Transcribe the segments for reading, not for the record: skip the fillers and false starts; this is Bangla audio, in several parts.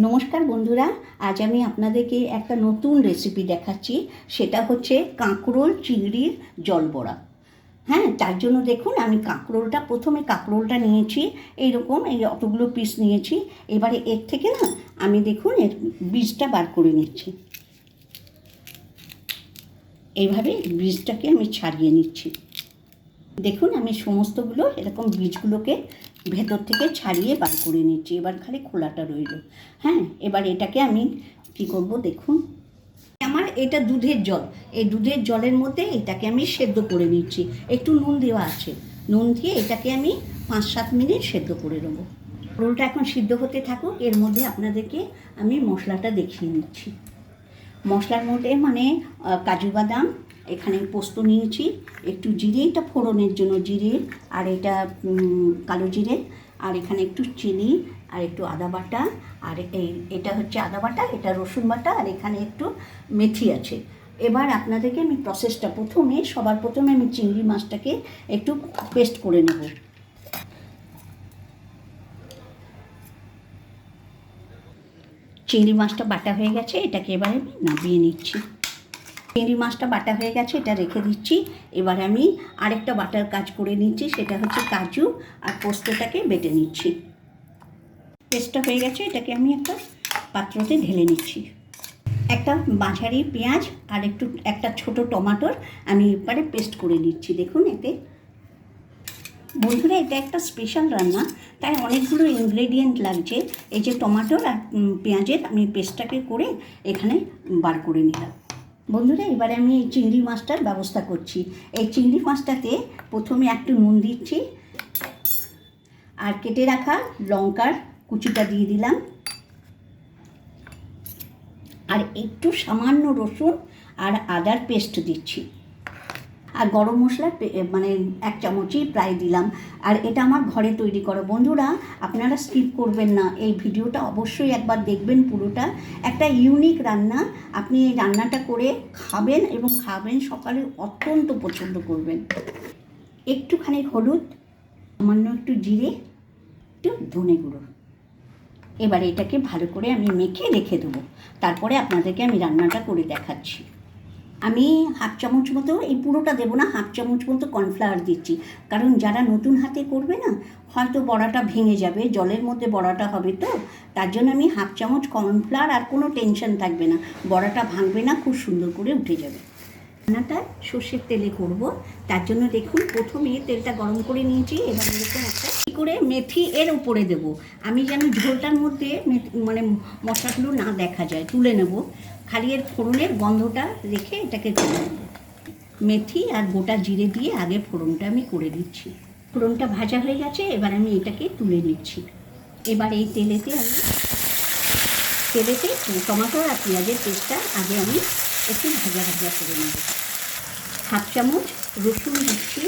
নমস্কার বন্ধুরা, আজ আমি আপনাদেরকে একটা নতুন রেসিপি দেখাচ্ছি। সেটা হচ্ছে কাঁকরোল চিংড়ির জল বড়া। হ্যাঁ, তার জন্য দেখুন আমি প্রথমে কাঁকরোলটা নিয়েছি, এইরকম এই অতগুলো পিস নিয়েছি। এবারে এর থেকে না আমি দেখুন এর বীজটা বার করে নিচ্ছি। এইভাবে বীজটাকে আমি ছাড়িয়ে নিচ্ছি। দেখুন আমি সমস্তগুলো এরকম বীজগুলোকে ভেতর থেকে ছাড়িয়ে বার করে নিচ্ছি। এবার খালি খোলাটা রইল। হ্যাঁ, এবার এটাকে আমি কী করব দেখুন। আমার এটা দুধের জল, এই দুধের জলের মধ্যে এটাকে আমি সেদ্ধ করে নিচ্ছি। একটু নুন দেওয়া আছে, নুন দিয়ে এটাকে আমি 5-7 মিনিট সেদ্ধ করে নেবো। রোলটা এখন সিদ্ধ হতে থাকুক, এর মধ্যে আপনাদেরকে আমি মশলাটা দেখিয়ে নিচ্ছি। মশলার মধ্যে কাজু বাদাম, এখানে পোস্ত নিয়েছি, একটু জিরে, এটা ফোড়নের জন্য জিরে, আর এটা কালো জিরে, আর এখানে একটু চিনি, আর একটু আদা বাটা, আর এটা হচ্ছে আদা বাটা, এটা রসুন বাটা, আর এখানে একটু মেথি আছে। এবার আপনাদেরকে আমি প্রসেসটা সবার প্রথমে আমি চিংড়ি মাছটাকে একটু পেস্ট করে নেব। চিংড়ি মাছটা বাটা হয়ে গেছে, এটাকে এবারে আমি নামিয়ে নিচ্ছি। চিংড়ি মাছটা বাটা হয়ে গেছে, এটা রেখে দিচ্ছি। এবার আমি আরেকটা বাটার কাজ করে নিচ্ছি, সেটা হচ্ছে কাজু আর পোস্তটাকে বেটে নিচ্ছি। পেস্টটা হয়ে গেছে, এটাকে আমি একটা পাত্রতে ঢেলে নিচ্ছি। একটা মাঝারি পেঁয়াজ আর একটা ছোট টমাটোর আমি এবারে পেস্ট করে নিচ্ছি। দেখুন এতে বন্ধুরা, এটা একটা স্পেশাল রান্না, তাই অনেকগুলো ইনগ্রেডিয়েন্ট লাগছে। এই যে টমাটোর আর পেঁয়াজের আমি পেস্টটাকে করে এখানে বার করে নিলাম। বন্ধুরা, এবারে আমি এই চিংড়ি মাছটার ব্যবস্থা করছি। এই চিংড়ি মাছটাতে প্রথমে একটু নুন দিচ্ছি, আর কেটে রাখা লঙ্কার কুচিটা দিয়ে দিলাম, আর একটু সামান্য রসুন আর আদার পেস্ট দিচ্ছি, আর গরম মশলা 1 চামচই প্রায় দিলাম। আর এটা আমার ঘরে তৈরি করা। বন্ধুরা, আপনারা স্কিপ করবেন না, এই ভিডিওটা অবশ্যই একবার দেখবেন পুরোটা। একটা ইউনিক রান্না, আপনি এই রান্নাটা করে খাবেন এবং সকালে অত্যন্ত পছন্দ করবেন। একটুখানি হলুদ, সামান্য একটু জিরে, একটু ধনে গুঁড়ো। এবার এটাকে ভালো করে আমি মেখে রেখে দেবো। তারপরে আপনাদেরকে আমি রান্নাটা করে দেখাচ্ছি। আমি 1/2 চামচ মতো, এই পুরোটা দেবো না, 1/2 চামচ মতো কর্নফ্লাওয়ার দিচ্ছি। কারণ যারা নতুন হাতে করবে না, হয়তো বড়াটা ভেঙে যাবে, জলের মধ্যে বড়াটা হবে, তো তার জন্য আমি 1/2 চামচ কর্নফ্লাওয়ার, আর কোনো টেনশন থাকবে না, বড়াটা ভাঙবে না, খুব সুন্দর করে উঠে যাবে। রান্নাটা সর্ষের তেলে করব, তার জন্য দেখুন প্রথমে তেলটা গরম করে নিয়েছি। এবার এরকম একটা করে মেথি এর উপরে দেবো, আমি যেন ঝোলটার মধ্যে মশলাগুলো না দেখা যায়, তুলে নেব। খালি এর ফোড়নের গন্ধটা রেখে এটাকে তুলে নেব। মেথি আর গোটা জিরে দিয়ে আগে ফোড়নটা আমি করে দিচ্ছি। ফোড়নটা ভাজা হয়ে গেছে, এবার আমি এটাকে তুলে নিচ্ছি। এবার এই তেলেতে টমেটো আর পেঁয়াজের পেস্টটা আগে আমি একটু ভাজা করে নেব। 1/2 চামচ রসুন দিচ্ছি,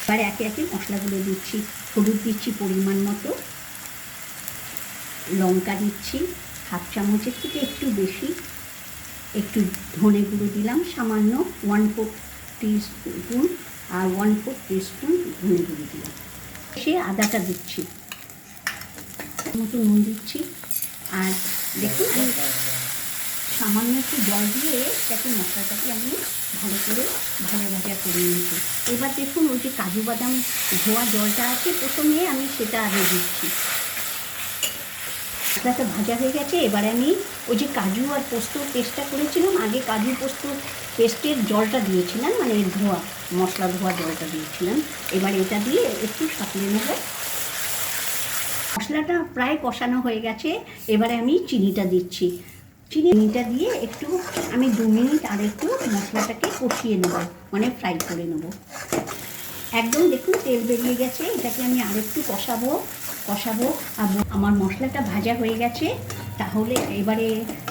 এবার একে একে মশলাগুলো দিচ্ছি। হলুদ দিচ্ছি পরিমাণ মতো, লঙ্কা দিচ্ছি 1/2 চামচের থেকে একটু বেশি, একটু ধনে গুঁড়ো দিলাম সামান্য 1/4 টিস্পুন, আর 1/4 টিস্পুন ধনে গুঁড়ো দিলাম। সে আদাটা দিচ্ছি, মতো নুন দিচ্ছি, আর দেখুন আমি সামান্য একটু জল দিয়ে মশলাটাকে আমি ভালো করে ভাজা করে নিয়েছি। এবার দেখুন ওই যে কাজু বাদাম ধোয়া জলটা আছে, প্রথমে আমি সেটা আগে দিচ্ছি। মশলাটা ভাজা হয়ে গেছে, এবারে আমি ওই যে কাজু আর পোস্ত পেস্টটা করেছিলাম, আগে কাজু পোস্ত পেস্টের জলটা দিয়েছিলাম, মশলা ধোয়া জলটা দিয়েছিলাম। এবার এটা দিয়ে একটু সাঁতলে নেব। মশলাটা প্রায় কষানো হয়ে গেছে, এবারে আমি চিনিটা দিচ্ছি। চিনিটা দিয়ে একটু আমি 2 মিনিট আর একটু মশলাটাকে কষিয়ে নেব, ফ্রাই করে নেব। একদম দেখুন তেল বেরিয়ে গেছে, এটাকে আমি আরেকটু কষাবো। আর আমার মশলাটা ভাজা হয়ে গেছে, তাহলে এবারে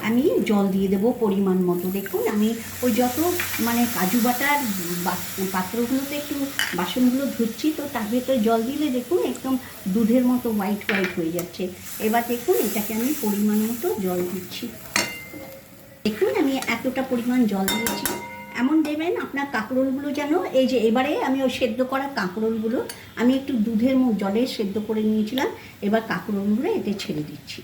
আমি জল দিয়ে দেবো পরিমাণ মতো। দেখুন আমি ওই যত কাজু বাটার পাত্রগুলোতে একটু বাসনগুলো ধুচ্ছি, তো তার ভেতরে জল দিলে দেখুন একদম দুধের মতো হোয়াইট হয়ে যাচ্ছে। এবার দেখুন এটাকে আমি পরিমাণ মতো জল দিচ্ছি। দেখুন আমি এতটা পরিমাণ জল দিয়েছি। এমন দেবেন আপনার কাঁকরোলগুলো যেন, এই যে এবারে আমি ওই সেদ্ধ করা কাঁকরোলগুলো আমি একটু জলে সেদ্ধ করে নিয়েছিলাম, এবার কাঁকরোলগুলো এতে ছেড়ে দিচ্ছি।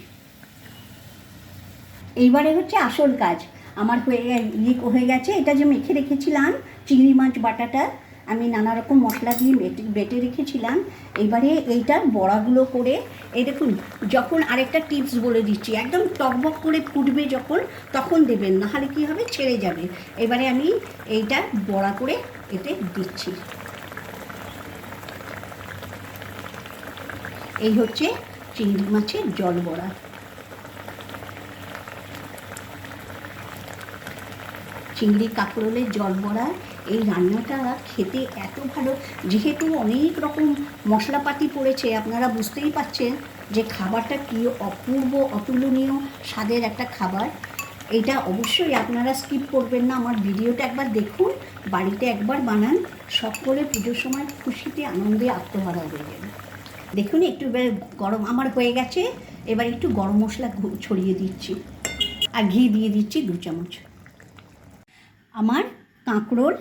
এইবারে হচ্ছে আসল কাজ। আমার হয়ে গেছে। এটা যে মেখে রেখেছিলাম চিংড়ি মাছ বাটাটা, আমি নানা রকম মশলা দিয়ে বেটে রেখেছিলাম। এবারে এইটার বড়াগুলো করে, এই দেখুন, যখন আরেকটা টিপস বলে দিচ্ছি, একদম টকবক করে ফুটবে যখন, তখন দেবেন, নাহলে কী হবে, ছেড়ে যাবে। এবারে আমি এইটা বড়া করে এতে দিচ্ছি। এই হচ্ছে চিংড়ি মাছের জল বড়া। চিংড়ি কাঁকরোলের জল বড়া, এই রান্নাটা খেতে এত ভালো। যেহেতু অনেক রকম মশলাপাতি পড়েছে, আপনারা বুঝতেই পারছেন যে খাবারটা কী অপূর্ব অতুলনীয় স্বাদের একটা খাবার। এটা অবশ্যই আপনারা স্কিপ করবেন না। আমার ভিডিওটা একবার দেখুন, বাড়িতে একবার বানান, সকলে পুজোর সময় খুশিতে আনন্দে আত্মহারা হয়ে যাবে। দেখুন একটু গরম আমার হয়ে গেছে। এবার একটু গরম মশলা ছড়িয়ে দিচ্ছি, আর ঘি দিয়ে দিচ্ছি 2 চামচ। আমার কাঁকরোল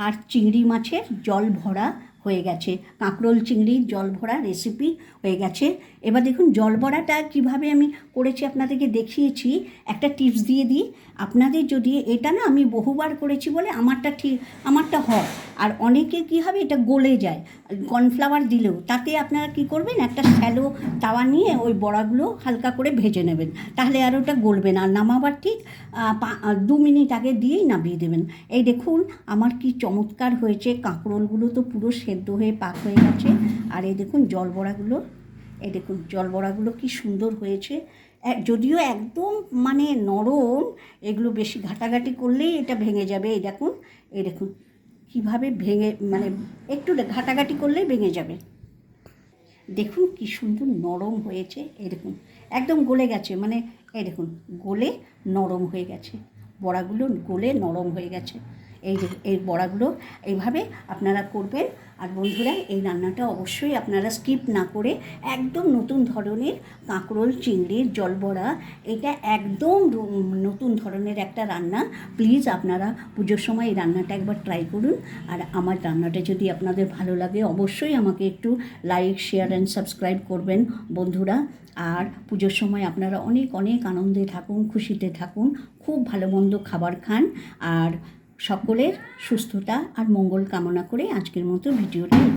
আর চিংড়ি মাছের জল ভরা হয়ে গেছে। কাঁকরোল চিংড়ির জল ভরা রেসিপি হয়ে গেছে। এবার দেখুন জল ভরাটা কীভাবে আমি করেছি আপনাদেরকে দেখিয়েছি। একটা টিপস দিয়ে দিই আপনাদের, যদি এটা না আমি বহুবার করেছি বলে আমারটা হয়, আর অনেকে কী হবে, এটা গলে যায় কর্নফ্লাওয়ার দিলেও। তাতে আপনারা কি করবেন, একটা শ্যালো তাওয়া নিয়ে ওই বড়াগুলো হালকা করে ভেজে নেবেন, তাহলে আর ওটা গলবে না। আর নামাবার ঠিক 2 মিনিট আগে দিয়েই নামিয়ে দেবেন। এই দেখুন আমার কি চমৎকার হয়েছে। কাঁকরোলগুলো তো পুরো সেদ্ধ হয়ে পাক হয়ে গেছে। আর এই দেখুন জল বড়াগুলো, এই দেখুন জল বড়াগুলো কি সুন্দর হয়েছে। যদিও একদম মানে নরম, এগুলো বেশি ঘাটাঘাটি করলেই এটা ভেঙে যাবে। এই দেখুন কীভাবে ভেঙে, মানে একটু ঘাটাঘাটি করলেই ভেঙে যাবে। দেখুন কি সুন্দর নরম হয়েছে। এই দেখুন একদম গলে গেছে, মানে এই দেখুন গলে নরম হয়ে গেছে, বড়াগুলো গলে নরম হয়ে গেছে। এই বড়াগুলো এইভাবে আপনারা করবেন। আর বন্ধুরা, এই রান্নাটা অবশ্যই আপনারা স্কিপ না করে, একদম নতুন ধরনের কাঁকরোল চিংড়ির জল বড়া, এটা একদম নতুন ধরনের একটা রান্না। প্লিজ আপনারা পুজোর সময় এই রান্নাটা একবার ট্রাই করুন। আর আমার রান্নাটা যদি আপনাদের ভালো লাগে, অবশ্যই আমাকে একটু লাইক, শেয়ার অ্যান্ড সাবস্ক্রাইব করবেন বন্ধুরা। আর পুজোর সময় আপনারা অনেক অনেক আনন্দে থাকুন, খুশিতে থাকুন, খুব ভালো মন্দ খাবার খান। আর সকলের সুস্থতা আর মঙ্গল কামনা করে আজকের মতো ভিডিওটি